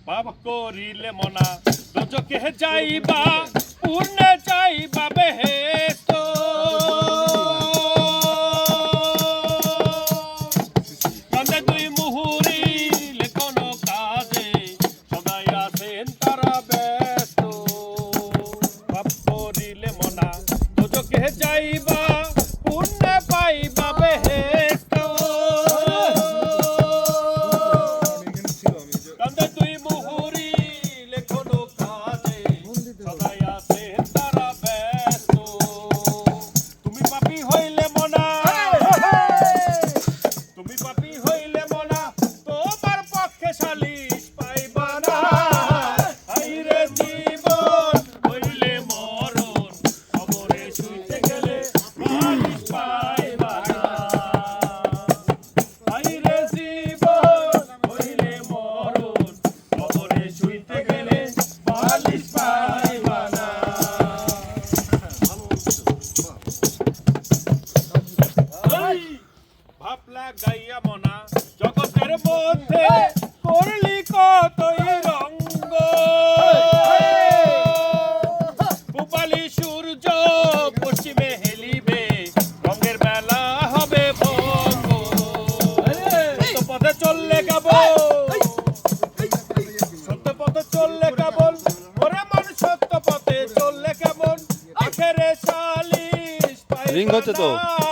পাপ করিলে মনা দোজকে যাইবা পুণ্যে যাইবা বেহেশত কান্দে দুই মুহুরিলে কোন কাজে সদাই আছেন তারা ব্যস্ত পাপ করিলে মনা দোজকে যাইবা পুণ্যে পাইবা বেহেশত কান্দে দুই মুহুরিলে কোন কাজে সদাই আছেন তারা ব্যস্ত তুমি পাপী হইলে মনা তুমি পাপী হইলে মনা তোমার পক্ষে সালিশ পাইবা না আইরে জীবন হইলে মরণ কবরে শুইতে গেলে সালিশ পাইবা না আইরে জীবন হইলে মরণ কবরে শুইতে গেলে সালিশ পাইবা না ভাবলা গাইয়া মনা জগতের মধ্যে করলি কতই রঙ্গ পূবালি সূর্য পশ্চিমে হেলিবে রঙের মেলা হবে ভঙ্গ সত্য পথে চললে কেবল সত্য পথে চললে কেবল ওরে মন সত্য পথে চললে কেমন আখেরে সালিশ রিং হচ্ছে তো। পাইবা না